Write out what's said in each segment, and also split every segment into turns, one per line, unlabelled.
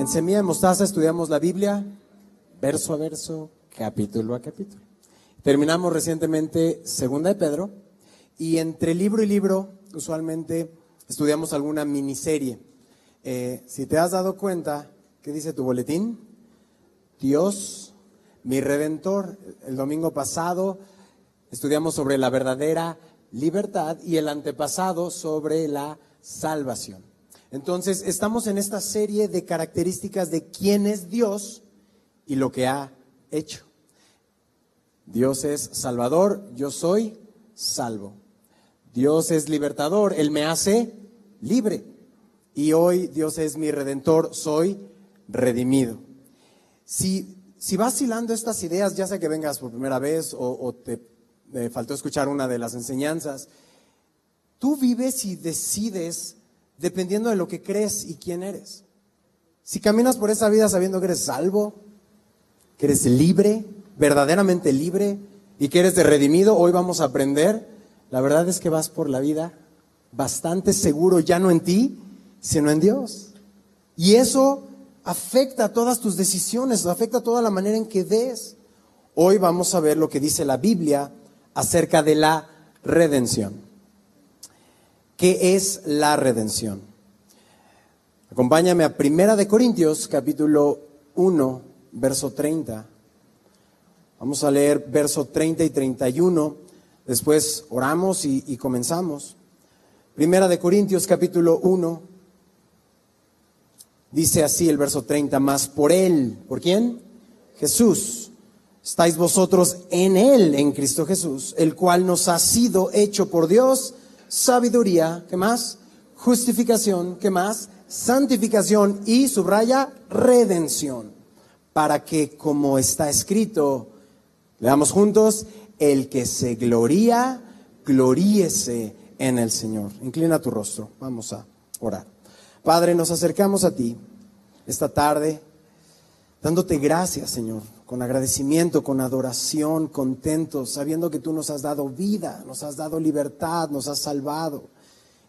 En Semilla de Mostaza estudiamos la Biblia verso a verso, capítulo a capítulo. Terminamos recientemente Segunda de Pedro y entre libro y libro usualmente estudiamos alguna miniserie. Si te has dado cuenta, ¿qué dice tu boletín? Dios, mi Redentor. El domingo pasado estudiamos sobre la verdadera libertad y el antepasado sobre la salvación. Entonces, estamos en esta serie de características de quién es Dios y lo que ha hecho. Dios es salvador, yo soy salvo. Dios es libertador, Él me hace libre. Y hoy Dios es mi redentor, soy redimido. Si vas hilando estas ideas, ya sea que vengas por primera vez o te faltó escuchar una de las enseñanzas, tú vives y decides dependiendo de lo que crees y quién eres. Si caminas por esa vida sabiendo que eres salvo, que eres libre, verdaderamente libre y que eres de redimido, hoy vamos a aprender. La verdad es que vas por la vida bastante seguro, ya no en ti, sino en Dios. Y eso afecta todas tus decisiones, afecta toda la manera en que ves. Hoy vamos a ver lo que dice la Biblia acerca de la redención. ¿Qué es la redención? Acompáñame a 1 Corintios, capítulo 1, verso 30. Vamos a leer verso 30 y 31. Después oramos y comenzamos. 1 Corintios, capítulo 1. Dice así el verso 30. Mas por Él, ¿por quién? Jesús. Estáis vosotros en Él, en Cristo Jesús, el cual nos ha sido hecho por Dios sabiduría, ¿qué más? Justificación, ¿qué más? Santificación y, subraya, redención. Para que, como está escrito, leamos juntos, el que se gloría, gloríese en el Señor. Inclina tu rostro, vamos a orar. Padre, nos acercamos a ti esta tarde, dándote gracias, Señor, con agradecimiento, con adoración, contentos, sabiendo que tú nos has dado vida, nos has dado libertad, nos has salvado.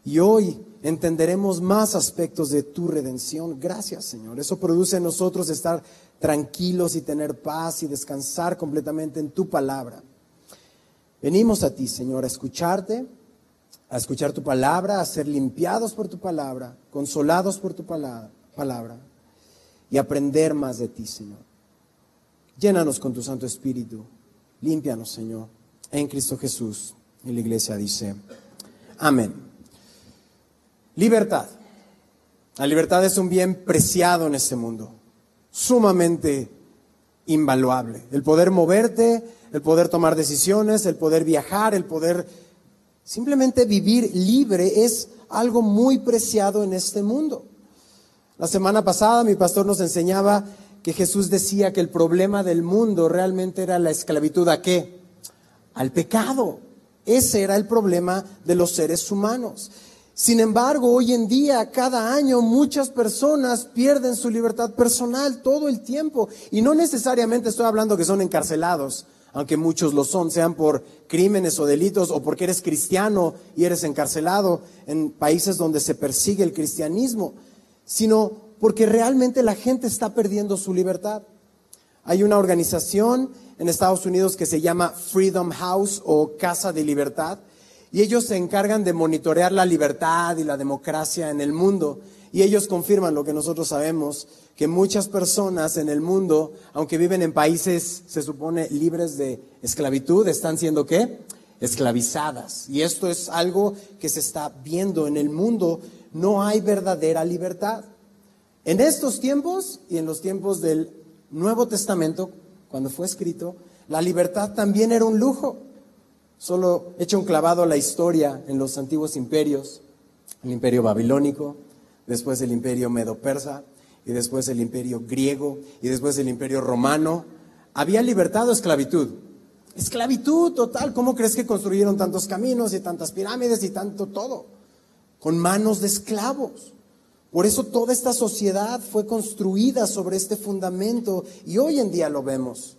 Y hoy entenderemos más aspectos de tu redención. Gracias, Señor. Eso produce en nosotros estar tranquilos y tener paz y descansar completamente en tu palabra. Venimos a ti, Señor, a escucharte, a escuchar tu palabra, a ser limpiados por tu palabra, consolados por tu palabra y aprender más de ti, Señor. Llénanos con tu Santo Espíritu, límpianos, Señor, en Cristo Jesús. Y la iglesia dice, amén. Libertad. La libertad es un bien preciado en este mundo, sumamente invaluable. El poder moverte, el poder tomar decisiones, el poder viajar, el poder simplemente vivir libre es algo muy preciado en este mundo. La semana pasada mi pastor nos enseñaba que Jesús decía que el problema del mundo realmente era la esclavitud. ¿A qué? Al pecado. Ese era el problema de los seres humanos. Sin embargo, hoy en día, cada año, muchas personas pierden su libertad personal todo el tiempo. Y no necesariamente estoy hablando que son encarcelados, aunque muchos lo son, sean por crímenes o delitos o porque eres cristiano y eres encarcelado en países donde se persigue el cristianismo, sino porque realmente la gente está perdiendo su libertad. Hay una organización en Estados Unidos que se llama Freedom House o Casa de Libertad, y ellos se encargan de monitorear la libertad y la democracia en el mundo. Y ellos confirman lo que nosotros sabemos, que muchas personas en el mundo, aunque viven en países, se supone, libres de esclavitud, están siendo, ¿qué? Esclavizadas. Y esto es algo que se está viendo en el mundo. No hay verdadera libertad. En estos tiempos y en los tiempos del Nuevo Testamento, cuando fue escrito, la libertad también era un lujo. Solo echa un clavado a la historia en los antiguos imperios, el imperio babilónico, después el imperio medo-persa, y después el imperio griego, y después el imperio romano. ¿Había libertad o esclavitud? Esclavitud total. ¿Cómo crees que construyeron tantos caminos y tantas pirámides y tanto todo? Con manos de esclavos. Por eso toda esta sociedad fue construida sobre este fundamento y hoy en día lo vemos.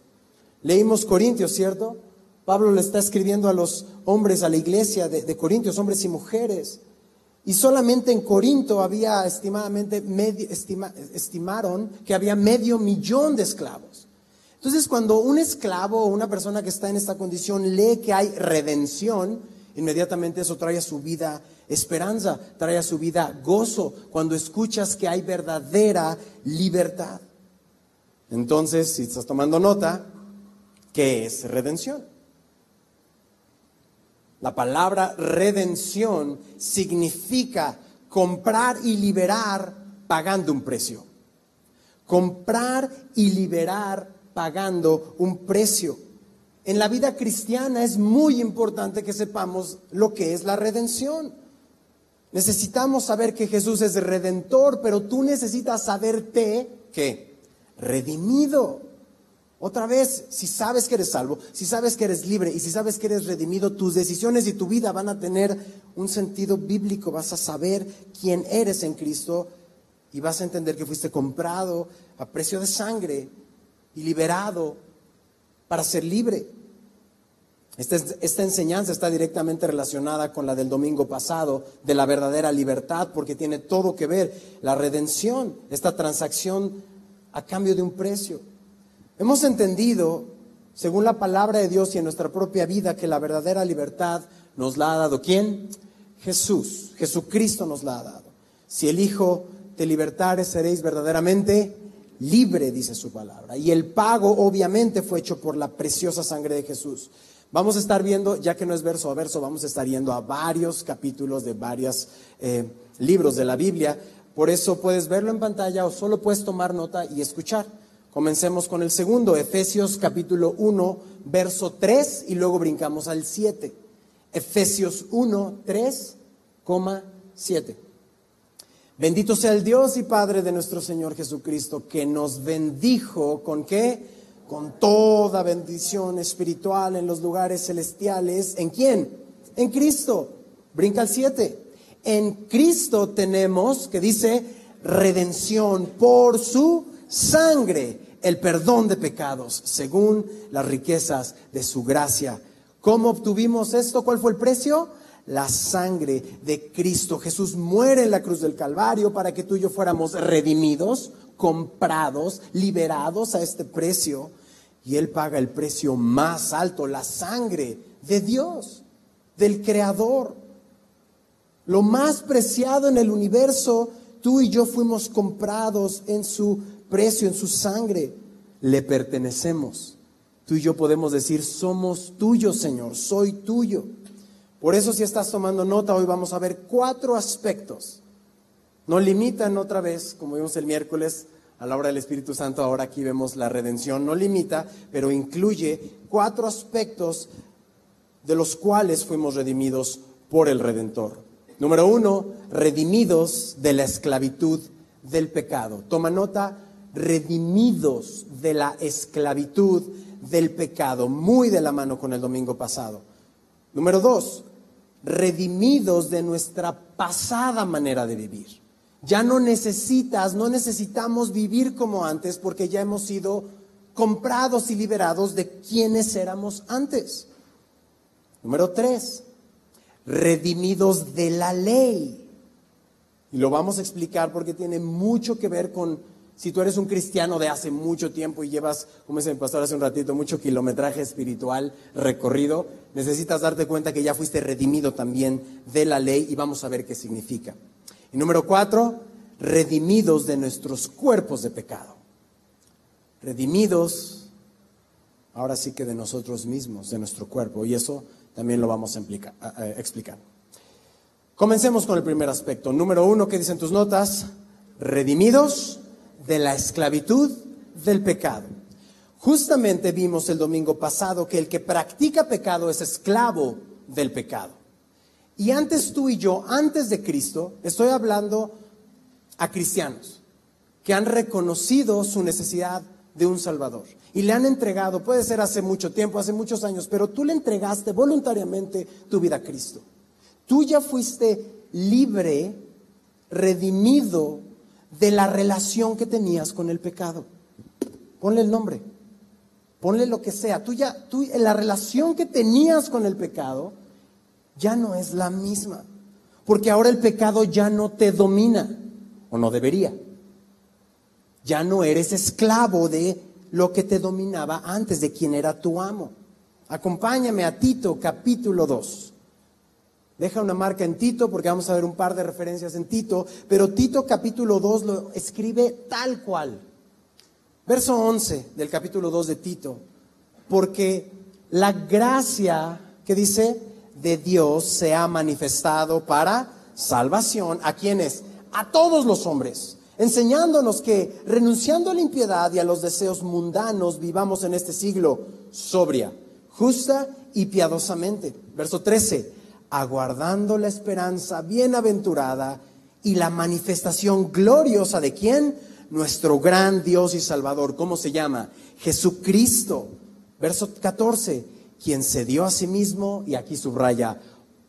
Leímos Corintios, ¿cierto? Pablo le está escribiendo a los hombres, a la iglesia de Corintios, hombres y mujeres. Y solamente en Corinto había estimaron que había 500,000 de esclavos. Entonces, cuando un esclavo o una persona que está en esta condición lee que hay redención, inmediatamente eso trae a su vida esperanza, trae a su vida gozo, cuando escuchas que hay verdadera libertad. Entonces, si estás tomando nota, ¿qué es redención? La palabra redención significa comprar y liberar pagando un precio. Comprar y liberar pagando un precio. En la vida cristiana es muy importante que sepamos lo que es la redención. Necesitamos saber que Jesús es redentor, pero tú necesitas saberte ¿qué? Redimido. Otra vez, si sabes que eres salvo, si sabes que eres libre y si sabes que eres redimido, tus decisiones y tu vida van a tener un sentido bíblico. Vas a saber quién eres en Cristo y vas a entender que fuiste comprado a precio de sangre y liberado para ser libre. Esta enseñanza está directamente relacionada con la del domingo pasado, de la verdadera libertad, porque tiene todo que ver la redención, esta transacción a cambio de un precio. Hemos entendido, según la palabra de Dios y en nuestra propia vida, que la verdadera libertad nos la ha dado ¿quién? Jesús. Jesucristo nos la ha dado. Si el Hijo te libertare, seréis verdaderamente libre, dice su palabra. Y el pago obviamente fue hecho por la preciosa sangre de Jesús. Vamos a estar viendo, ya que no es verso a verso, vamos a estar yendo a varios capítulos de varios libros de la Biblia. Por eso puedes verlo en pantalla o solo puedes tomar nota y escuchar. Comencemos con el segundo, Efesios capítulo 1, verso 3 y luego brincamos al 7. Efesios 1, 3, 7. Bendito sea el Dios y Padre de nuestro Señor Jesucristo, que nos bendijo ¿con qué? Con toda bendición espiritual en los lugares celestiales. ¿En quién? En Cristo. Brinca al 7. En Cristo tenemos, que dice, redención por su sangre, el perdón de pecados, según las riquezas de su gracia. ¿Cómo obtuvimos esto? ¿Cuál fue el precio? La sangre de Cristo. Jesús muere en la cruz del Calvario para que tú y yo fuéramos redimidos, comprados, liberados a este precio. Y Él paga el precio más alto, la sangre de Dios, del Creador. Lo más preciado en el universo, tú y yo fuimos comprados en su precio, en su sangre. Le pertenecemos. Tú y yo podemos decir, somos tuyos, Señor, soy tuyo. Por eso, si estás tomando nota, hoy vamos a ver 4 aspectos. No limitan otra vez, como vimos el miércoles, a la obra del Espíritu Santo. Ahora aquí vemos la redención. No limita, pero incluye 4 aspectos de los cuales fuimos redimidos por el Redentor. Número 1, redimidos de la esclavitud del pecado. Toma nota, redimidos de la esclavitud del pecado, muy de la mano con el domingo pasado. Número 2, redimidos de nuestra pasada manera de vivir. Ya no necesitamos vivir como antes, porque ya hemos sido comprados y liberados de quienes éramos antes. Número 3, redimidos de la ley. Y lo vamos a explicar porque tiene mucho que ver con, si tú eres un cristiano de hace mucho tiempo y llevas, como dice mi pastor hace un ratito, mucho kilometraje espiritual recorrido, necesitas darte cuenta que ya fuiste redimido también de la ley, y vamos a ver qué significa. Y número 4, redimidos de nuestros cuerpos de pecado. Redimidos, ahora sí que de nosotros mismos, de nuestro cuerpo, y eso también lo vamos a explicar. Comencemos con el primer aspecto. Número 1, ¿qué dicen tus notas? Redimidos de la esclavitud del pecado. Justamente vimos el domingo pasado que el que practica pecado es esclavo del pecado. Y antes tú y yo, antes de Cristo, estoy hablando a cristianos que han reconocido su necesidad de un Salvador y le han entregado, puede ser hace mucho tiempo, hace muchos años, pero tú le entregaste voluntariamente tu vida a Cristo. Tú ya fuiste libre, redimido de la relación que tenías con el pecado. Ponle el nombre, ponle lo que sea. La relación que tenías con el pecado ya no es la misma. Porque ahora el pecado ya no te domina, o no debería. Ya no eres esclavo de lo que te dominaba antes, de quien era tu amo. Acompáñame a Tito, capítulo 2. Deja una marca en Tito, porque vamos a ver un par de referencias en Tito, pero Tito capítulo 2 lo escribe tal cual. Verso 11 del capítulo 2 de Tito. Porque la gracia, que dice, de Dios se ha manifestado para salvación. ¿A quiénes? A todos los hombres, enseñándonos que, renunciando a la impiedad y a los deseos mundanos, vivamos en este siglo sobria, justa y piadosamente. Verso 13, aguardando la esperanza bienaventurada y la manifestación gloriosa de ¿quién? Nuestro gran Dios y Salvador. ¿Cómo se llama? Jesucristo. Verso 14, quien se dio a sí mismo, y aquí subraya,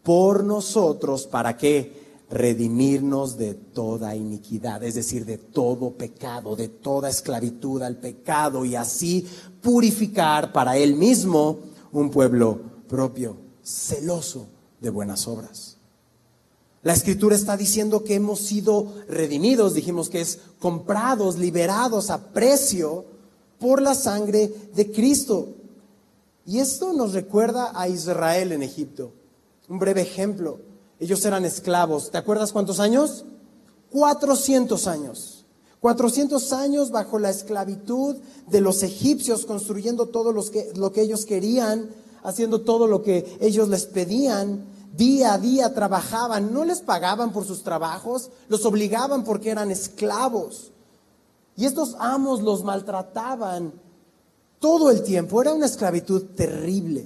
por nosotros, ¿para qué? Redimirnos de toda iniquidad, es decir, de todo pecado, de toda esclavitud al pecado, y así purificar para Él mismo un pueblo propio, celoso de buenas obras. La Escritura está diciendo que hemos sido redimidos, dijimos que es comprados, liberados a precio por la sangre de Cristo. Y esto nos recuerda a Israel en Egipto. Un breve ejemplo. Ellos eran esclavos. ¿Te acuerdas cuántos años? 400 años. 400 años bajo la esclavitud de los egipcios, construyendo todo lo que ellos querían, haciendo todo lo que ellos les pedían. Día a día trabajaban, no les pagaban por sus trabajos, los obligaban porque eran esclavos. Y estos amos los maltrataban todo el tiempo. Era una esclavitud terrible.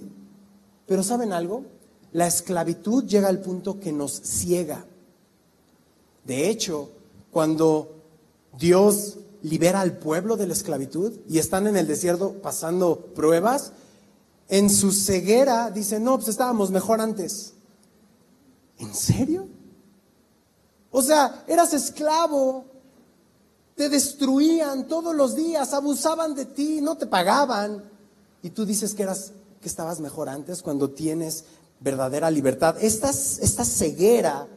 Pero ¿saben algo? La esclavitud llega al punto que nos ciega. De hecho, cuando Dios libera al pueblo de la esclavitud y están en el desierto pasando pruebas, en su ceguera dicen, no, pues estábamos mejor antes. ¿En serio? O sea, eras esclavo, te destruían todos los días, abusaban de ti, no te pagaban. Y tú dices que estabas mejor antes, cuando tienes verdadera libertad. Esta ceguera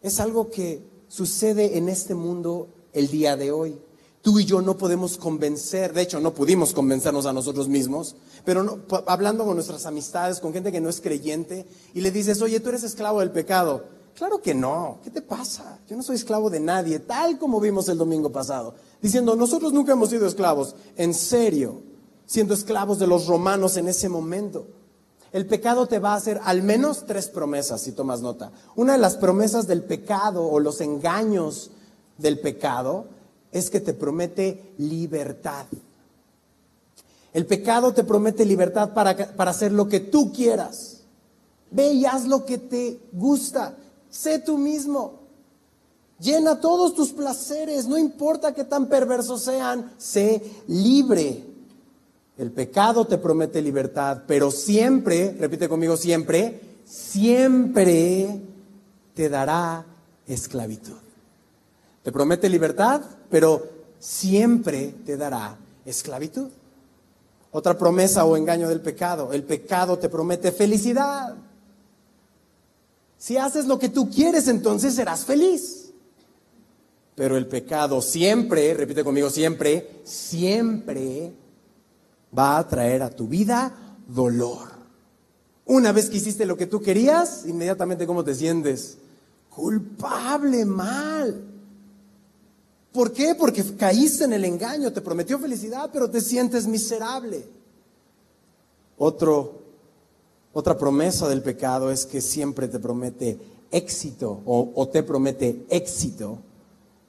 es algo que sucede en este mundo el día de hoy. Tú y yo no podemos convencer, de hecho no pudimos convencernos a nosotros mismos, pero no, hablando con nuestras amistades, con gente que no es creyente, y le dices, oye, tú eres esclavo del pecado. Claro que no, ¿qué te pasa? Yo no soy esclavo de nadie, tal como vimos el domingo pasado, diciendo, nosotros nunca hemos sido esclavos, en serio, siendo esclavos de los romanos en ese momento. El pecado te va a hacer al menos 3 promesas, si tomas nota. Una de las promesas del pecado o los engaños del pecado es que te promete libertad. El pecado te promete libertad para hacer lo que tú quieras. Ve y haz lo que te gusta. Sé tú mismo. Llena todos tus placeres, no importa qué tan perversos sean. Sé libre. El pecado te promete libertad, pero siempre, repite conmigo, siempre te dará esclavitud. Te promete libertad, pero siempre te dará esclavitud. Otra promesa o engaño del pecado. El pecado te promete felicidad. Si haces lo que tú quieres, entonces serás feliz. Pero el pecado siempre, repite conmigo, siempre va a traer a tu vida dolor. Una vez que hiciste lo que tú querías, inmediatamente ¿cómo te sientes? Culpable, mal. ¿Por qué? Porque caíste en el engaño, te prometió felicidad, pero te sientes miserable. Otra promesa del pecado es que siempre te promete éxito o te promete éxito,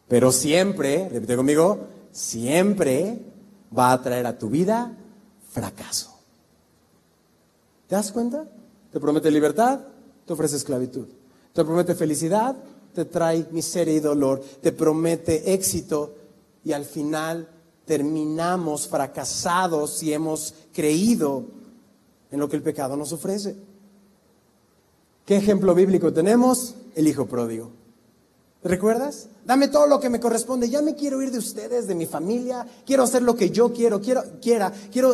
pero siempre, repite conmigo, siempre va a traer a tu vida fracaso. ¿Te das cuenta? Te promete libertad, te ofrece esclavitud. Te promete felicidad, te trae miseria y dolor. Te promete éxito y al final terminamos fracasados si hemos creído en lo que el pecado nos ofrece. ¿Qué ejemplo bíblico tenemos? El hijo pródigo. ¿Recuerdas? Dame todo lo que me corresponde. Ya me quiero ir de ustedes, de mi familia. Quiero hacer lo que yo quiero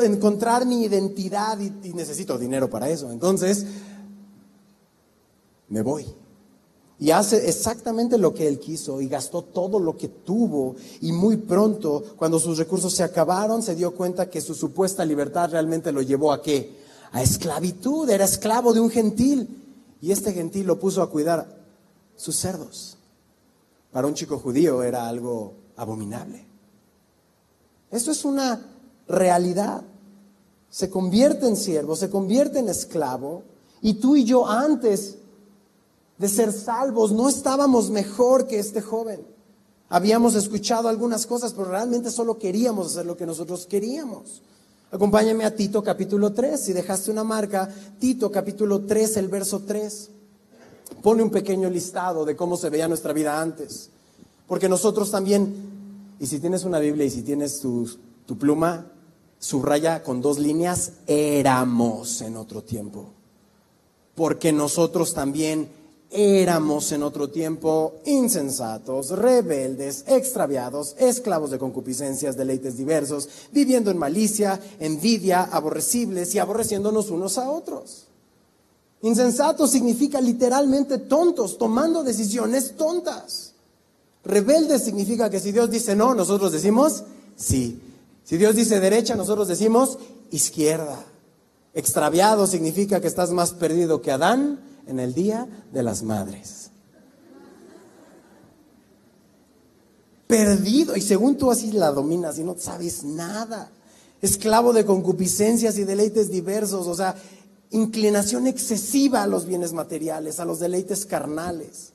encontrar mi identidad y necesito dinero para eso. Entonces, me voy. Y hace exactamente lo que él quiso y gastó todo lo que tuvo, y muy pronto, cuando sus recursos se acabaron, se dio cuenta que su supuesta libertad realmente lo llevó ¿a qué? A esclavitud. Era esclavo de un gentil, y este gentil lo puso a cuidar sus cerdos. Para un chico judío era algo abominable. Eso es una realidad. Se convierte en siervo, se convierte en esclavo, y tú y yo, antes de ser salvos, no estábamos mejor que este joven. Habíamos escuchado algunas cosas, pero realmente solo queríamos hacer lo que nosotros queríamos. Acompáñame a Tito capítulo 3, si dejaste una marca, Tito capítulo 3, el verso 3. Pone un pequeño listado de cómo se veía nuestra vida antes. Porque nosotros también, y si tienes una Biblia y si tienes tu pluma, subraya con 2 líneas, éramos en otro tiempo. Porque nosotros también éramos en otro tiempo insensatos, rebeldes, extraviados, esclavos de concupiscencias, deleites diversos, viviendo en malicia, envidia, aborrecibles y aborreciéndonos unos a otros. Insensatos significa literalmente tontos, tomando decisiones tontas. Rebeldes significa que si Dios dice no, nosotros decimos sí. Si Dios dice derecha, nosotros decimos izquierda. Extraviado significa que estás más perdido que Adán en el día de las madres. Perdido, y según tú así la dominas y no sabes nada. Esclavo de concupiscencias y deleites diversos, o sea, inclinación excesiva a los bienes materiales, a los deleites carnales.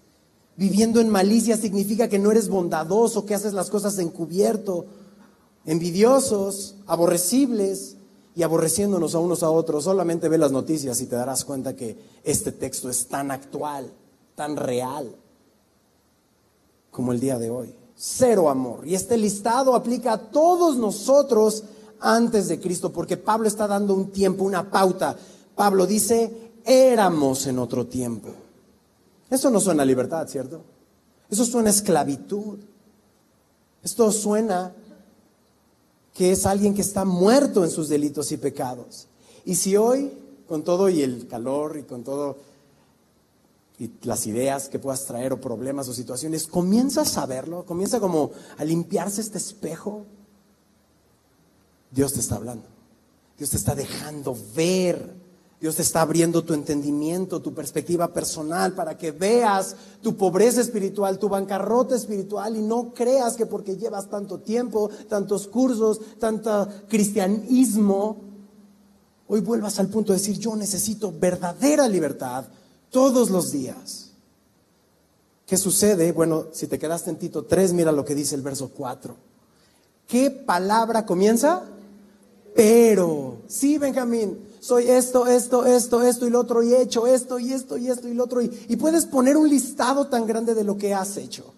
Viviendo en malicia significa que no eres bondadoso, que haces las cosas encubierto, envidiosos, aborrecibles y aborreciéndonos a unos a otros. Solamente ve las noticias y te darás cuenta que este texto es tan actual, tan real como el día de hoy. Cero amor. Y este listado aplica a todos nosotros antes de Cristo, porque Pablo está dando un tiempo, una pauta. Pablo dice, éramos en otro tiempo. Eso no suena a libertad, ¿cierto? Eso suena a esclavitud. Esto suena que es alguien que está muerto en sus delitos y pecados. Y si hoy, con todo y el calor y con todo y las ideas que puedas traer o problemas o situaciones, comienzas a verlo, comienza como a limpiarse este espejo, Dios te está hablando, Dios te está dejando ver, Dios te está abriendo tu entendimiento, tu perspectiva personal para que veas tu pobreza espiritual, tu bancarrota espiritual, y no creas que porque llevas tanto tiempo, tantos cursos, tanto cristianismo, hoy vuelvas al punto de decir, yo necesito verdadera libertad todos los días. ¿Qué sucede? Bueno, si te quedaste en Tito 3, mira lo que dice el verso 4. ¿Qué palabra comienza? Pero. Sí, Benjamín, soy esto y lo otro, y he hecho esto y lo otro. Y puedes poner un listado tan grande de lo que has hecho.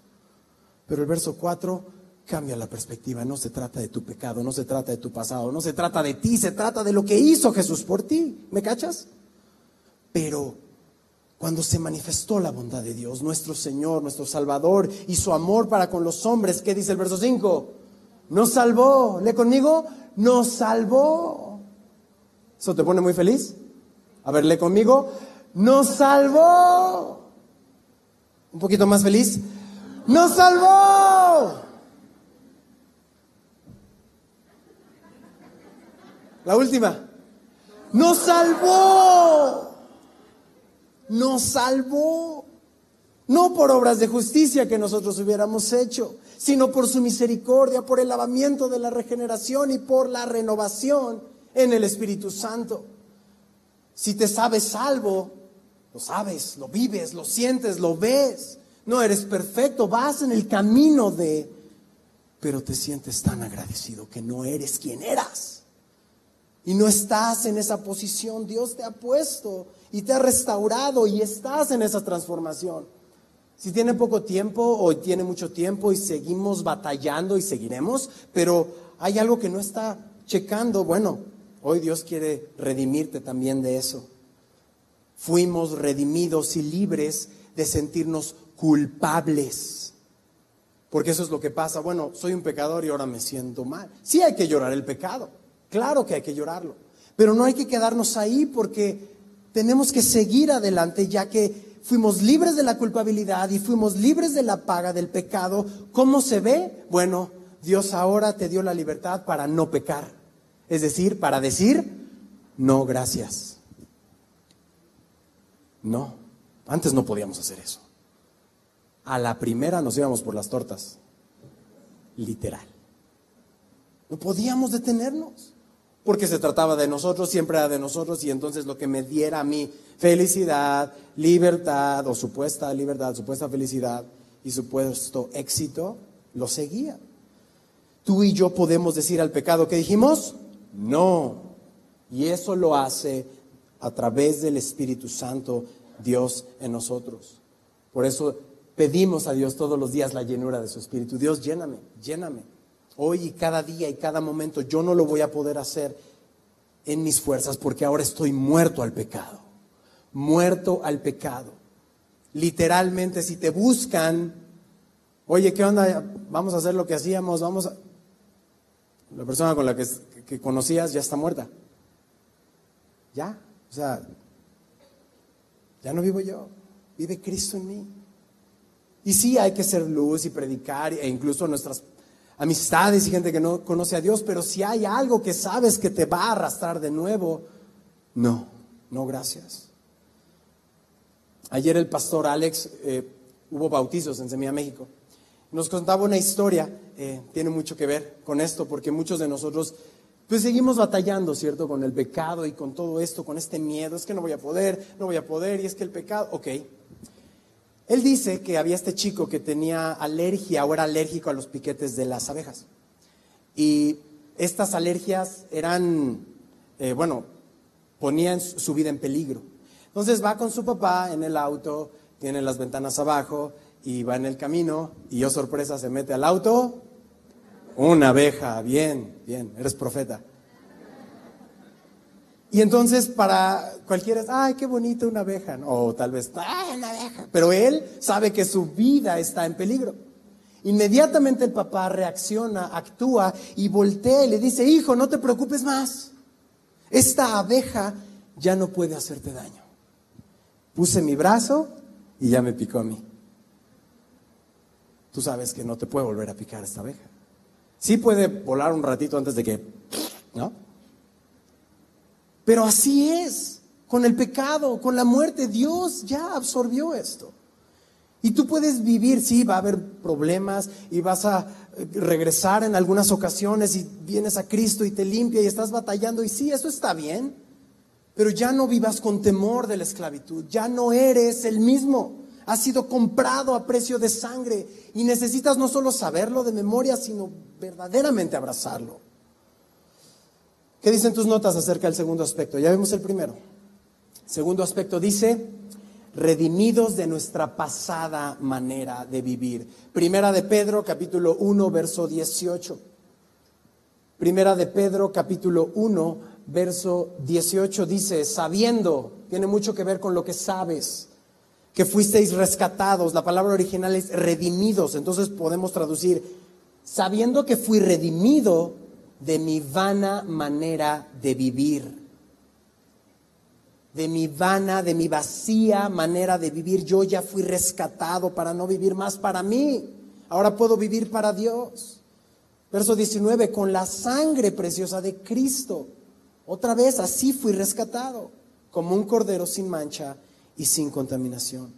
Pero el verso 4 cambia la perspectiva. No se trata de tu pecado, no se trata de tu pasado, no se trata de ti, se trata de lo que hizo Jesús por ti. ¿Me cachas? Pero cuando se manifestó la bondad de Dios, nuestro Señor, nuestro Salvador, y su amor para con los hombres, ¿qué dice el verso 5? Nos salvó. Lee conmigo, nos salvó. ¿Eso te pone muy feliz? A ver, lee conmigo, nos salvó. Un poquito más feliz, nos salvó. La última, nos salvó. Nos salvó, no por obras de justicia que nosotros hubiéramos hecho, sino por su misericordia, por el lavamiento de la regeneración y por la renovación en el Espíritu Santo. Si te sabes salvo, lo sabes, lo vives, lo sientes, lo ves. No eres perfecto, vas en el camino pero te sientes tan agradecido que no eres quien eras. Y no estás en esa posición. Dios te ha puesto y te ha restaurado y estás en esa transformación. Si tiene poco tiempo o tiene mucho tiempo y seguimos batallando y seguiremos, pero hay algo que no está checando. Bueno, hoy Dios quiere redimirte también de eso. Fuimos redimidos y libres de sentirnos culpables. Porque eso es lo que pasa. Bueno, soy un pecador y ahora me siento mal. Sí hay que llorar el pecado. Claro que hay que llorarlo, pero no hay que quedarnos ahí, porque tenemos que seguir adelante, ya que fuimos libres de la culpabilidad y fuimos libres de la paga del pecado. ¿Cómo se ve? Bueno, Dios ahora te dio la libertad para no pecar. Es decir, para decir, no, gracias. No, antes no podíamos hacer eso. A la primera nos íbamos por las tortas. Literal. No podíamos detenernos. Porque se trataba de nosotros, siempre era de nosotros, y entonces lo que me diera a mí felicidad, libertad, o supuesta libertad, supuesta felicidad y supuesto éxito, lo seguía. Tú y yo podemos decir al pecado, ¿qué dijimos? No. Y eso lo hace a través del Espíritu Santo, Dios en nosotros. Por eso pedimos a Dios todos los días la llenura de su Espíritu. Dios, lléname, lléname. Hoy y cada día y cada momento yo no lo voy a poder hacer en mis fuerzas porque ahora estoy muerto al pecado. Muerto al pecado. Literalmente, si te buscan, oye, ¿qué onda? Vamos a hacer lo que hacíamos, La persona con la que conocías ya está muerta. Ya, o sea, ya no vivo yo, vive Cristo en mí. Y sí, hay que ser luz y predicar, e incluso nuestras amistades y gente que no conoce a Dios, pero si hay algo que sabes que te va a arrastrar de nuevo, no, gracias. Ayer el pastor Alex, hubo bautizos en Semilla México, nos contaba una historia, tiene mucho que ver con esto, porque muchos de nosotros pues seguimos batallando, ¿cierto? Con el pecado y con todo esto, con este miedo, es que no voy a poder, y es que el pecado, ok. Él dice que había este chico que tenía alergia o era alérgico a los piquetes de las abejas. Y estas alergias eran, ponían su vida en peligro. Entonces va con su papá en el auto, tiene las ventanas abajo y va en el camino y oh sorpresa, se mete al auto, una abeja, bien, eres profeta. Y entonces para cualquiera, ay, qué bonito una abeja, o tal vez, ay, una abeja. Pero él sabe que su vida está en peligro. Inmediatamente el papá reacciona, actúa y voltea y le dice, hijo, no te preocupes más. Esta abeja ya no puede hacerte daño. Puse mi brazo y ya me picó a mí. Tú sabes que no te puede volver a picar esta abeja. Sí puede volar un ratito antes de que, ¿no? Pero así es, con el pecado, con la muerte, Dios ya absorbió esto. Y tú puedes vivir, sí, va a haber problemas y vas a regresar en algunas ocasiones y vienes a Cristo y te limpia y estás batallando y sí, eso está bien, pero ya no vivas con temor de la esclavitud, ya no eres el mismo, has sido comprado a precio de sangre y necesitas no solo saberlo de memoria, sino verdaderamente abrazarlo. ¿Qué dicen tus notas acerca del segundo aspecto? Ya vimos el primero. Segundo aspecto dice, redimidos de nuestra pasada manera de vivir. Primera de Pedro, capítulo 1, verso 18. Primera de Pedro, capítulo 1, verso 18 dice, sabiendo, tiene mucho que ver con lo que sabes, que fuisteis rescatados. La palabra original es redimidos. Entonces podemos traducir, sabiendo que fui redimido de mi vana manera de vivir, de mi vacía manera de vivir. Yo ya fui rescatado para no vivir más para mí, ahora puedo vivir para Dios. Verso 19, con la sangre preciosa de Cristo, otra vez así fui rescatado, como un cordero sin mancha y sin contaminación.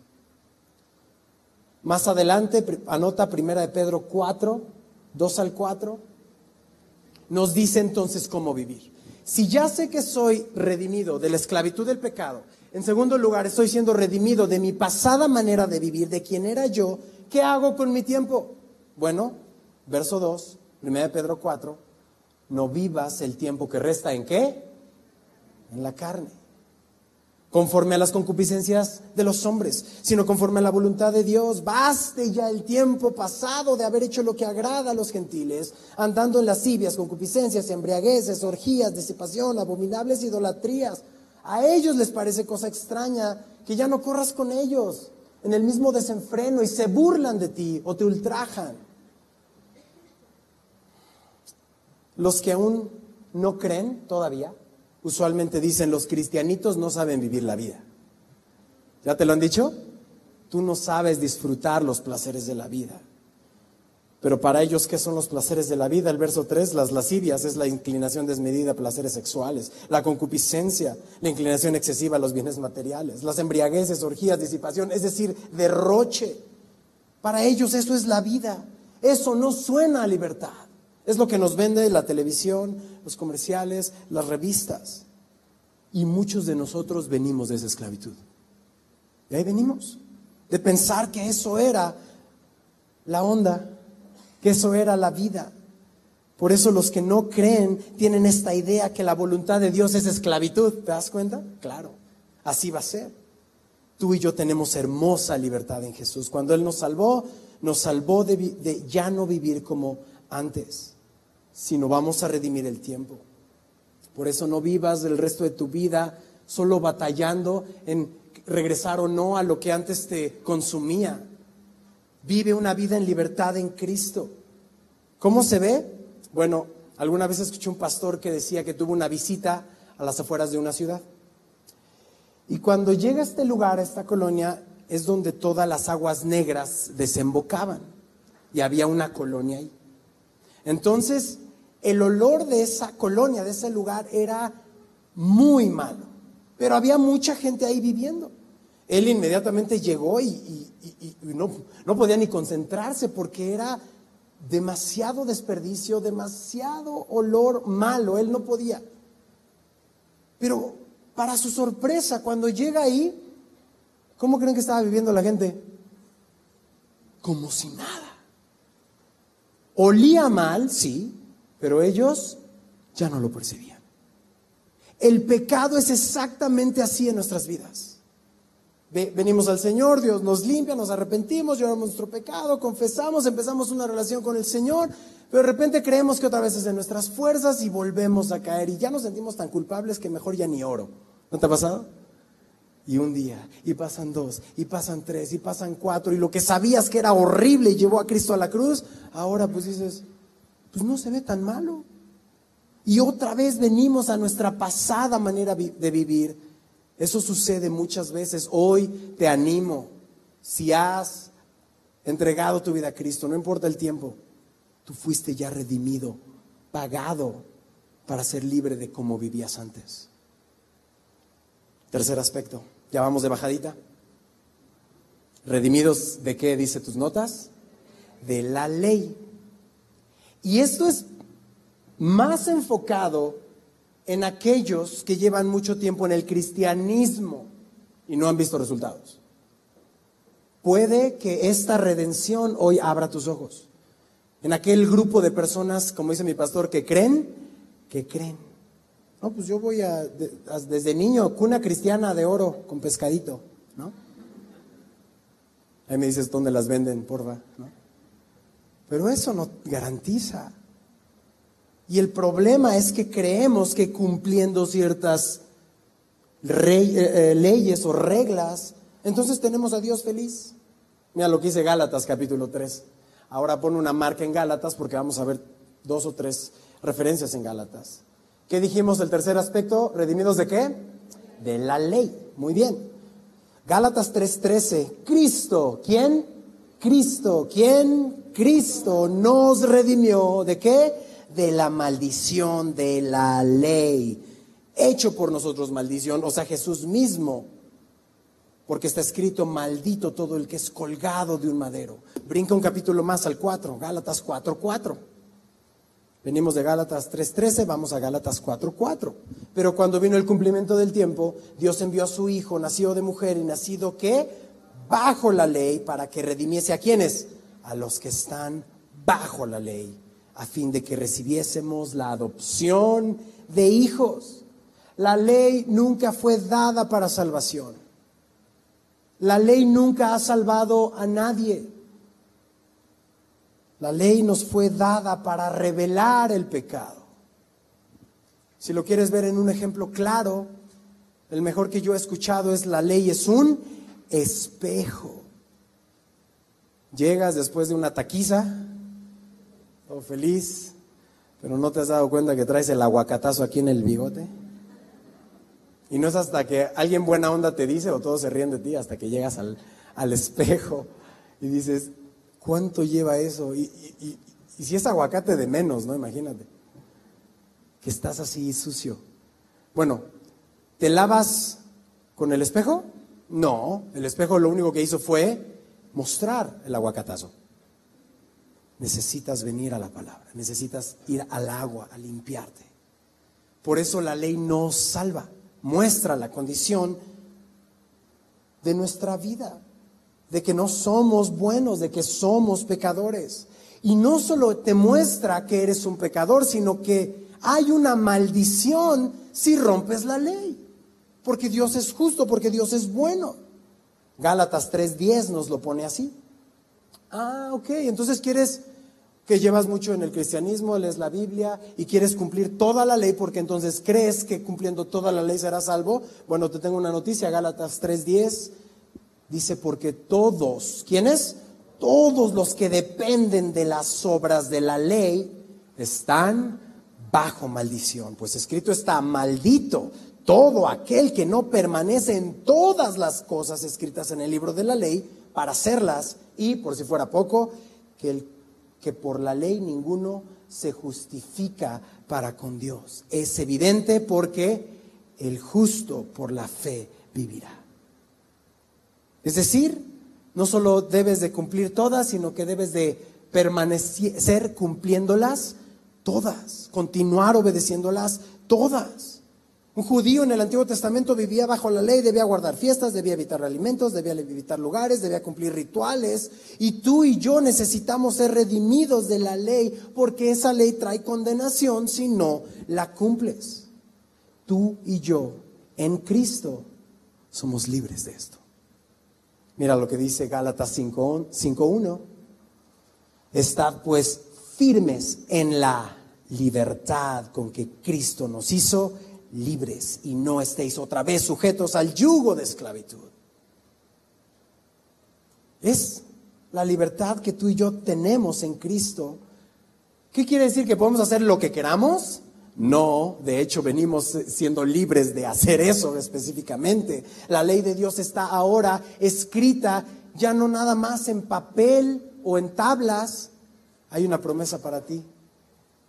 Más adelante, anota Primera de Pedro 4, 2 al 4, nos dice entonces cómo vivir. Si ya sé que soy redimido de la esclavitud del pecado, en segundo lugar estoy siendo redimido de mi pasada manera de vivir, de quién era yo, ¿qué hago con mi tiempo? Bueno, verso 2, 1 Pedro 4, no vivas el tiempo que resta ¿en qué? En la carne, conforme a las concupiscencias de los hombres, sino conforme a la voluntad de Dios. Baste ya el tiempo pasado de haber hecho lo que agrada a los gentiles, andando en lascivias, concupiscencias, embriagueces, orgías, disipación, abominables idolatrías. A ellos les parece cosa extraña que ya no corras con ellos en el mismo desenfreno y se burlan de ti o te ultrajan. Los que aún no creen todavía, usualmente dicen, los cristianitos no saben vivir la vida. ¿Ya te lo han dicho? tú no sabes disfrutar los placeres de la vida. Pero para ellos, ¿qué son los placeres de la vida? El verso 3, las lascivias es la inclinación desmedida a placeres sexuales, la concupiscencia, la inclinación excesiva a los bienes materiales, las embriagueces, orgías, disipación, es decir, derroche. Para ellos eso es la vida. Eso no suena a libertad. Es lo que nos vende la televisión, los comerciales, las revistas. Y muchos de nosotros venimos de esa esclavitud. Y ahí venimos, de pensar que eso era la onda, que eso era la vida. Por eso los que no creen tienen esta idea que la voluntad de Dios es esclavitud. ¿Te das cuenta? Claro, así va a ser. Tú y yo tenemos hermosa libertad en Jesús. Cuando Él nos salvó de ya no vivir como antes, sino vamos a redimir el tiempo. Por eso no vivas el resto de tu vida solo batallando en regresar o no a lo que antes te consumía. Vive una vida en libertad en Cristo. ¿Cómo se ve? Bueno, alguna vez escuché un pastor que decía que tuvo una visita a las afueras de una ciudad. Y cuando llega a este lugar, a esta colonia, es donde todas las aguas negras desembocaban. Y había una colonia ahí. Entonces, el olor de esa colonia, de ese lugar, era muy malo. Pero había mucha gente ahí viviendo. Él inmediatamente llegó y no podía ni concentrarse porque era demasiado desperdicio, demasiado olor malo. Él no podía. Pero para su sorpresa, cuando llega ahí, ¿cómo creen que estaba viviendo la gente? Como si nada. Olía mal, sí, pero ellos ya no lo percibían. El pecado es exactamente así en nuestras vidas. Venimos al Señor, Dios nos limpia, nos arrepentimos, lloramos nuestro pecado, confesamos, empezamos una relación con el Señor, pero de repente creemos que otra vez es de nuestras fuerzas y volvemos a caer y ya nos sentimos tan culpables que mejor ya ni oro. ¿No te ha pasado? Y un día, y pasan 2, y pasan 3, y pasan 4, y lo que sabías que era horrible y llevó a Cristo a la cruz, ahora pues dices, pues no se ve tan malo. Y otra vez venimos a nuestra pasada manera de vivir. Eso sucede muchas veces. Hoy te animo, si has entregado tu vida a Cristo, no importa el tiempo, tú fuiste ya redimido, pagado para ser libre de cómo vivías antes. Tercer aspecto, ya vamos de bajadita. ¿Redimidos de qué dice tus notas? De la ley. Y esto es más enfocado en aquellos que llevan mucho tiempo en el cristianismo y no han visto resultados. Puede que esta redención hoy abra tus ojos. En aquel grupo de personas, como dice mi pastor, que creen. No, pues yo voy desde niño, cuna cristiana de oro con pescadito, ¿no? Ahí me dices dónde las venden, porfa, ¿no? Pero eso no garantiza. Y el problema es que creemos que cumpliendo ciertas leyes o reglas, entonces tenemos a Dios feliz. Mira lo que dice Gálatas capítulo 3. Ahora pon una marca en Gálatas porque vamos a ver 2 o 3 referencias en Gálatas. ¿Qué dijimos del tercer aspecto? ¿Redimidos de qué? De la ley. Muy bien. Gálatas 3:13. Cristo, ¿quién? Cristo, ¿quién? Cristo nos redimió. ¿De qué? De la maldición de la ley, hecho por nosotros maldición, o sea, Jesús mismo, porque está escrito, maldito todo el que es colgado de un madero. Brinca un capítulo más al 4, Gálatas 4:4. Venimos de Gálatas 3:13, vamos a Gálatas 4:4. Pero cuando vino el cumplimiento del tiempo, Dios envió a su Hijo, nacido de mujer y nacido, ¿qué? Bajo la ley, para que redimiese ¿a quiénes? A los que están bajo la ley, a fin de que recibiésemos la adopción de hijos. La ley nunca fue dada para salvación. La ley nunca ha salvado a nadie. La ley nos fue dada para revelar el pecado. Si lo quieres ver en un ejemplo claro, el mejor que yo he escuchado es: la ley es un espejo. Llegas después de una taquiza, todo feliz, pero no te has dado cuenta que traes el aguacatazo aquí en el bigote. Y no es hasta que alguien buena onda te dice, o todos se ríen de ti, hasta que llegas al espejo y dices, ¿cuánto lleva eso? Y si es aguacate de menos, ¿no? Imagínate, que estás así sucio. Bueno, ¿te lavas con el espejo? No, el espejo lo único que hizo fue mostrar el aguacatazo. Necesitas venir a la palabra, necesitas ir al agua a limpiarte. Por eso la ley nos salva, muestra la condición de nuestra vida, de que no somos buenos, de que somos pecadores. Y no solo te muestra que eres un pecador, sino que hay una maldición si rompes la ley. Porque Dios es justo, porque Dios es bueno. Gálatas 3:10 nos lo pone así. Ok, entonces quieres que llevas mucho en el cristianismo, lees la Biblia y quieres cumplir toda la ley porque entonces crees que cumpliendo toda la ley serás salvo. Bueno, te tengo una noticia, Gálatas 3:10 dice, porque todos, ¿quiénes? Todos los que dependen de las obras de la ley están bajo maldición. Pues escrito está, maldito todo aquel que no permanece en todas las cosas escritas en el libro de la ley para hacerlas, y por si fuera poco, que por la ley ninguno se justifica para con Dios. Es evidente porque el justo por la fe vivirá. Es decir, no solo debes de cumplir todas, sino que debes de permanecer cumpliéndolas todas, continuar obedeciéndolas todas. Un judío en el Antiguo Testamento vivía bajo la ley, debía guardar fiestas, debía evitar alimentos, debía evitar lugares, debía cumplir rituales. Y tú y yo necesitamos ser redimidos de la ley, porque esa ley trae condenación si no la cumples. Tú y yo en Cristo somos libres de esto. Mira lo que dice Gálatas 5:1. Estad pues firmes en la libertad con que Cristo nos hizo libres, y no estéis otra vez sujetos al yugo de esclavitud. Es la libertad que tú y yo tenemos en Cristo. ¿Qué quiere decir? ¿Que podemos hacer lo que queramos? No, de hecho venimos siendo libres de hacer eso específicamente. La ley de Dios está ahora escrita, ya no nada más en papel o en tablas. Hay una promesa para ti.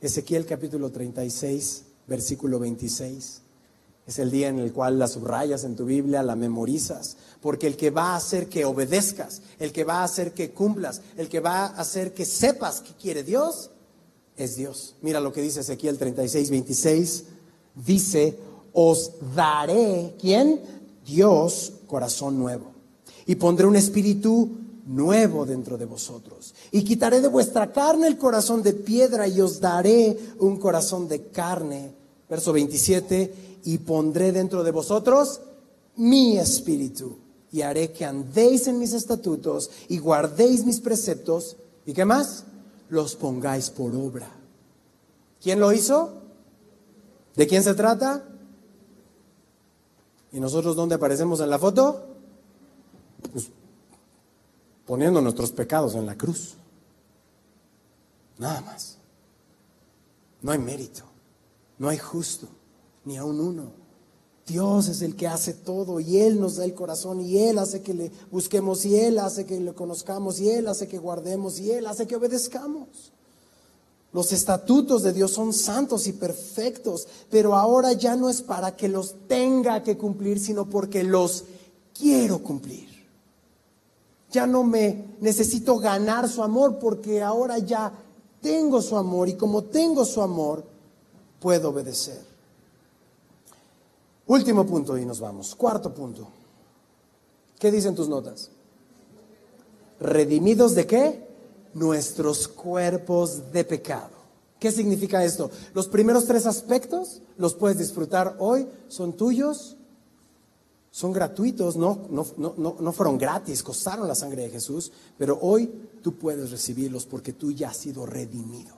Ezequiel capítulo 36, versículo 26. Es el día en el cual la subrayas en tu Biblia, la memorizas, porque el que va a hacer que obedezcas, el que va a hacer que cumplas, el que va a hacer que sepas qué quiere Dios, es Dios. Mira lo que dice Ezequiel 36, 26. Dice, os daré, ¿quién? Dios, corazón nuevo. Y pondré un espíritu nuevo dentro de vosotros. Y quitaré de vuestra carne el corazón de piedra y os daré un corazón de carne. Verso 27, y pondré dentro de vosotros mi espíritu y haré que andéis en mis estatutos y guardéis mis preceptos. ¿Y qué más? Los pongáis por obra. ¿Quién lo hizo? ¿De quién se trata? ¿Y nosotros dónde aparecemos en la foto? Pues poniendo nuestros pecados en la cruz. Nada más. No hay mérito, no hay justo, ni aun uno. Dios es el que hace todo y Él nos da el corazón y Él hace que le busquemos y Él hace que le conozcamos y Él hace que guardemos y Él hace que obedezcamos. Los estatutos de Dios son santos y perfectos, pero ahora ya no es para que los tenga que cumplir, sino porque los quiero cumplir. Ya no me necesito ganar su amor, porque ahora ya tengo su amor y como tengo su amor, puedo obedecer. Último punto y nos vamos. Cuarto punto. ¿Qué dicen tus notas? ¿Redimidos de qué? Nuestros cuerpos de pecado. ¿Qué significa esto? Los primeros tres aspectos los puedes disfrutar hoy, son tuyos, son gratuitos, no fueron gratis, costaron la sangre de Jesús, pero hoy tú puedes recibirlos porque tú ya has sido redimido.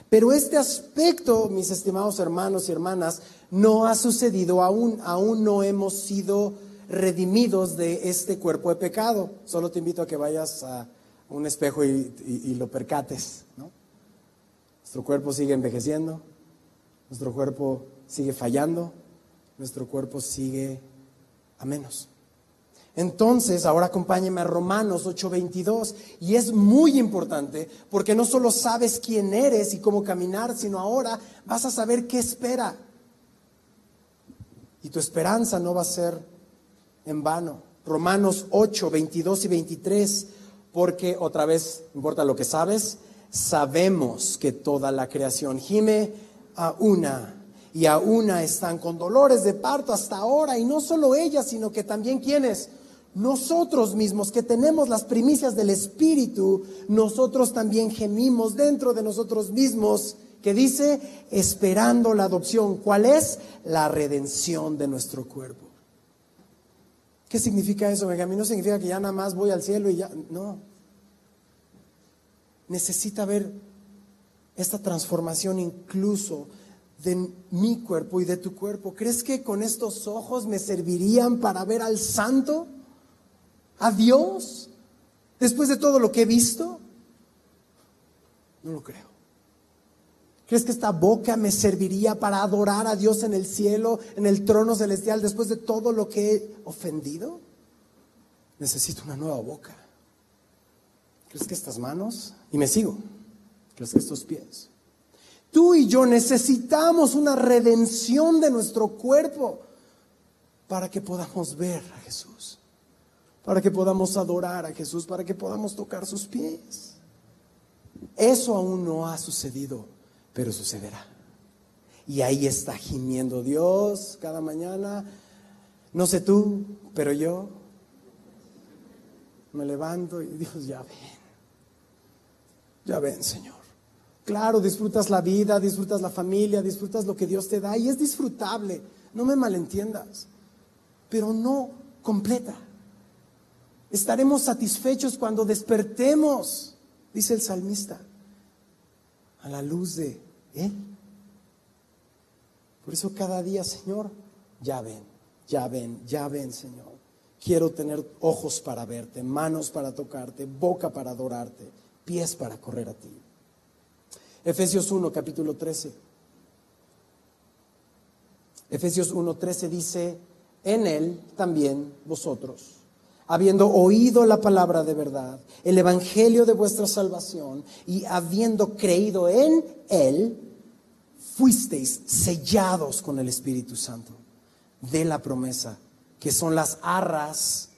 Pero este aspecto, mis estimados hermanos y hermanas, no ha sucedido aún no hemos sido redimidos de este cuerpo de pecado. Solo te invito a que vayas a un espejo y lo percates, ¿no? Nuestro cuerpo sigue envejeciendo, nuestro cuerpo sigue fallando, nuestro cuerpo sigue a menos. Entonces, ahora acompáñeme a Romanos 8:22, y es muy importante porque no solo sabes quién eres y cómo caminar, sino ahora vas a saber qué espera. Y tu esperanza no va a ser en vano. Romanos 8:22 y 23, porque otra vez, no importa lo que sabes, sabemos que toda la creación gime a una, y a una están con dolores de parto hasta ahora, y no solo ellas, sino que también ¿quiénes? Nosotros mismos, que tenemos las primicias del Espíritu, nosotros también gemimos dentro de nosotros mismos, que dice, esperando la adopción. ¿Cuál es? La redención de nuestro cuerpo. ¿Qué significa eso, Benjamín? No significa que ya nada más voy al cielo y ya, no. Necesita ver esta transformación incluso de mi cuerpo y de tu cuerpo. ¿Crees que con estos ojos me servirían para ver al Santo? ¿A Dios? Después de todo lo que he visto, no lo creo. ¿Crees que esta boca me serviría para adorar a Dios en el cielo, en el trono celestial, después de todo lo que he ofendido? Necesito una nueva boca. ¿Crees que estas manos? Y me sigo. ¿Crees que estos pies? Tú y yo necesitamos una redención de nuestro cuerpo para que podamos ver a Jesús, para que podamos adorar a Jesús, para que podamos tocar sus pies. Eso aún no ha sucedido, pero sucederá. Y ahí está gimiendo Dios cada mañana. No sé tú, pero yo me levanto y Dios, ya ven, Señor. Claro, disfrutas la vida, disfrutas la familia, disfrutas lo que Dios te da y es disfrutable, no me malentiendas, pero no completa. Estaremos satisfechos cuando despertemos, dice el salmista, a la luz de Él. Por eso cada día, Señor, ya ven, Señor. Quiero tener ojos para verte, manos para tocarte, boca para adorarte, pies para correr a ti. Efesios 1, capítulo 13. Efesios 1:13 dice, en Él también vosotros, habiendo oído la palabra de verdad, el evangelio de vuestra salvación, y habiendo creído en Él, fuisteis sellados con el Espíritu Santo de la promesa, que son las arras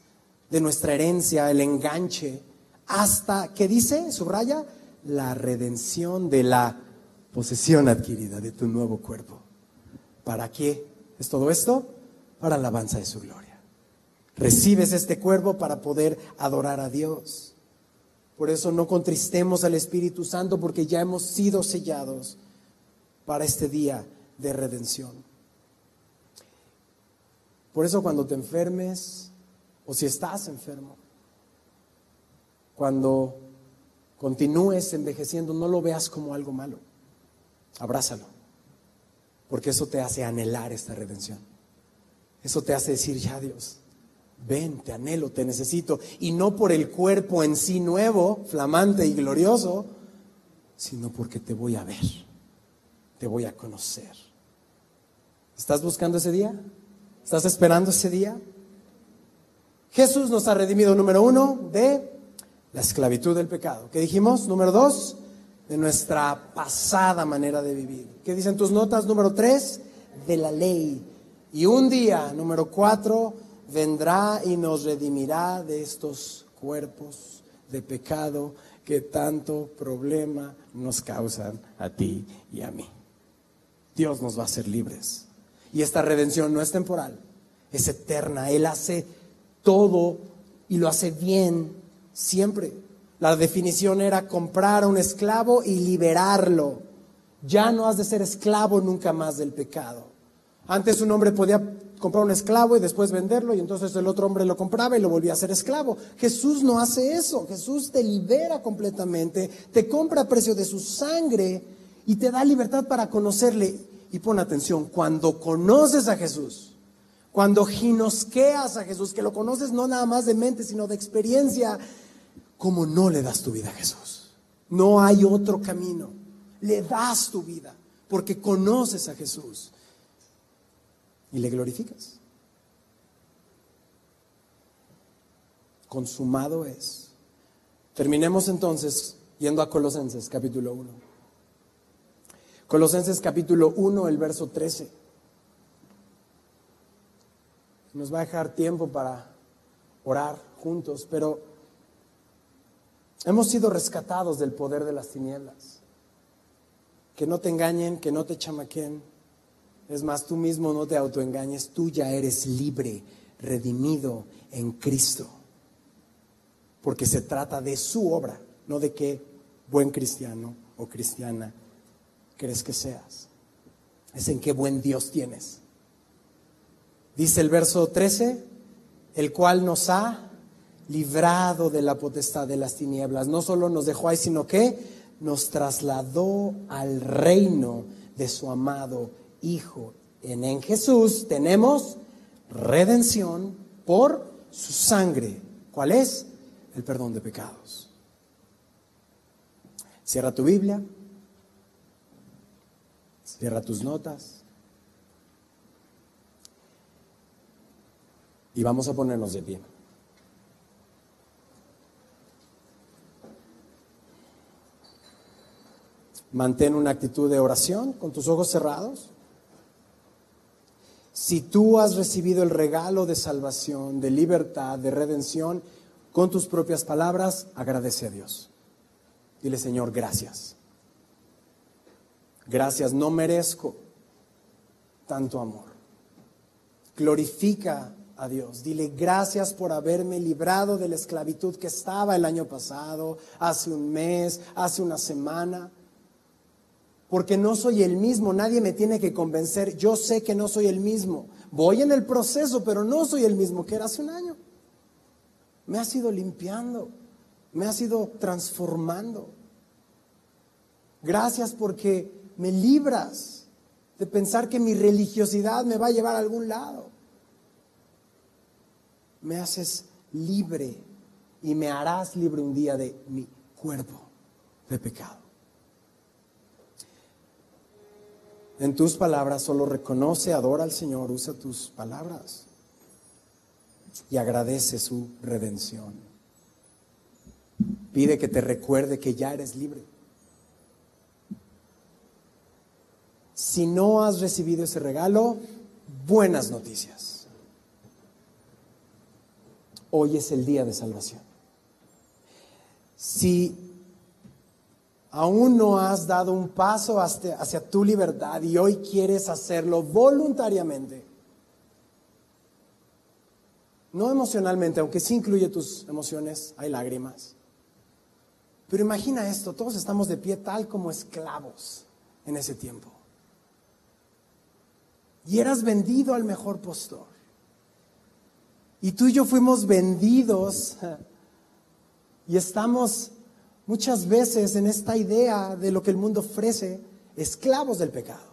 de nuestra herencia, el enganche, hasta, ¿qué dice? Subraya, la redención de la posesión adquirida de tu nuevo cuerpo. ¿Para qué es todo esto? Para alabanza de su gloria. Recibes este cuerpo para poder adorar a Dios. Por eso no contristemos al Espíritu Santo, porque ya hemos sido sellados para este día de redención. Por eso cuando te enfermes, o si estás enfermo, cuando continúes envejeciendo, no lo veas como algo malo. Abrázalo, porque eso te hace anhelar esta redención. Eso te hace decir, ya Dios, ven, te anhelo, te necesito. Y no por el cuerpo en sí nuevo, flamante y glorioso, sino porque te voy a ver, te voy a conocer. ¿Estás buscando ese día? ¿Estás esperando ese día? Jesús nos ha redimido, número 1, de la esclavitud del pecado. ¿Qué dijimos? Número 2, de nuestra pasada manera de vivir. ¿Qué dicen tus notas? Número 3, de la ley. Y un día, número 4, vendrá y nos redimirá de estos cuerpos de pecado que tanto problema nos causan a ti y a mí. Dios nos va a hacer libres. Y esta redención no es temporal, es eterna. Él hace todo y lo hace bien siempre. La definición era comprar a un esclavo y liberarlo. Ya no has de ser esclavo nunca más del pecado. Antes un hombre podía comprar un esclavo y después venderlo, y entonces el otro hombre lo compraba y lo volvía a ser esclavo. Jesús no hace eso. Jesús te libera completamente, te compra a precio de su sangre y te da libertad para conocerle. Y pon atención, cuando conoces a Jesús, cuando ginosqueas a Jesús, que lo conoces no nada más de mente, sino de experiencia, ¿cómo no le das tu vida a Jesús? No hay otro camino. Le das tu vida porque conoces a Jesús y le glorificas. consumado es. Terminemos entonces yendo a Colosenses capítulo 1. Colosenses capítulo 1, el verso 13. Nos va a dejar tiempo para orar juntos, pero hemos sido rescatados del poder de las tinieblas. Que no te engañen, que no te chamaquen. Es más, tú mismo no te autoengañes, tú ya eres libre, redimido en Cristo. Porque se trata de su obra, no de qué buen cristiano o cristiana crees que seas. Es en qué buen Dios tienes. Dice el verso 13, el cual nos ha librado de la potestad de las tinieblas. No solo nos dejó ahí, sino que nos trasladó al reino de su amado Hijo. En Jesús tenemos redención por su sangre. ¿Cuál es? El perdón de pecados. Cierra tu Biblia. Cierra tus notas. Y vamos a ponernos de pie. Mantén una actitud de oración con tus ojos cerrados. Si tú has recibido el regalo de salvación, de libertad, de redención, con tus propias palabras, agradece a Dios. Dile, Señor, gracias. Gracias, no merezco tanto amor. Glorifica a Dios. Dile, gracias por haberme librado de la esclavitud que estaba el año pasado, hace un mes, hace una semana. Porque no soy el mismo, nadie me tiene que convencer. Yo sé que no soy el mismo. Voy en el proceso, pero no soy el mismo que era hace un año. Me has ido limpiando, me has ido transformando. Gracias porque me libras de pensar que mi religiosidad me va a llevar a algún lado. Me haces libre y me harás libre un día de mi cuerpo de pecado. En tus palabras solo reconoce, adora al Señor, usa tus palabras y agradece su redención. Pide que te recuerde que ya eres libre. Si no has recibido ese regalo, buenas noticias. Hoy es el día de salvación. Si aún no has dado un paso hacia tu libertad y hoy quieres hacerlo voluntariamente, no emocionalmente, aunque sí incluye tus emociones, hay lágrimas. Pero imagina esto, todos estamos de pie tal como esclavos en ese tiempo. Y eras vendido al mejor postor. Y tú y yo fuimos vendidos y estamos muchas veces en esta idea de lo que el mundo ofrece, esclavos del pecado.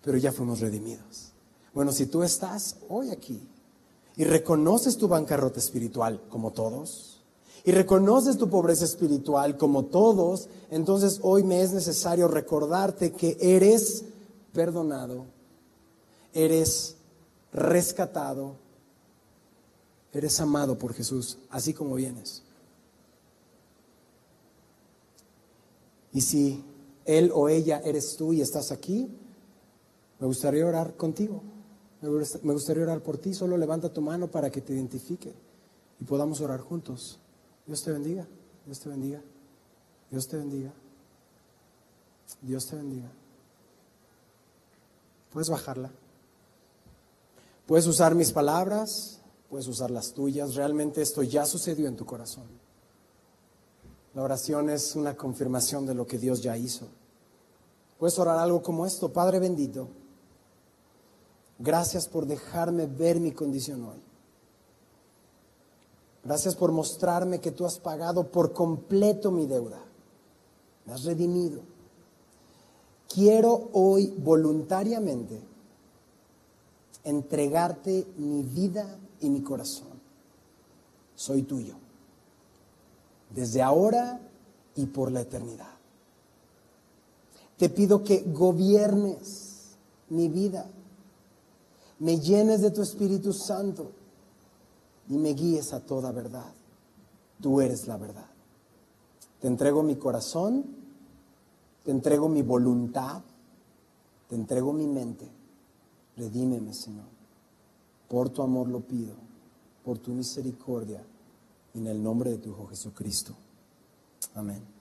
Pero ya fuimos redimidos. Bueno, si tú estás hoy aquí y reconoces tu bancarrota espiritual como todos, y reconoces tu pobreza espiritual como todos, entonces hoy me es necesario recordarte que eres perdonado, eres rescatado, eres amado por Jesús, así como vienes. Y si él o ella eres tú y estás aquí, me gustaría orar contigo. Me gustaría orar por ti. Solo levanta tu mano para que te identifique y podamos orar juntos. Dios te bendiga. Dios te bendiga. Dios te bendiga. Dios te bendiga. Puedes bajarla. Puedes usar mis palabras, puedes usar las tuyas. Realmente esto ya sucedió en tu corazón. La oración es una confirmación de lo que Dios ya hizo. Puedes orar algo como esto: Padre bendito, gracias por dejarme ver mi condición hoy. Gracias por mostrarme que tú has pagado por completo mi deuda. Me has redimido. Quiero hoy voluntariamente entregarte mi vida y mi corazón. Soy tuyo, desde ahora y por la eternidad. Te pido que gobiernes mi vida, me llenes de tu Espíritu Santo y me guíes a toda verdad. Tú eres la verdad. Te entrego mi corazón, te entrego mi voluntad, te entrego mi mente. Redímeme, Señor. Por tu amor lo pido, por tu misericordia, en el nombre de tu Hijo Jesucristo. Amén.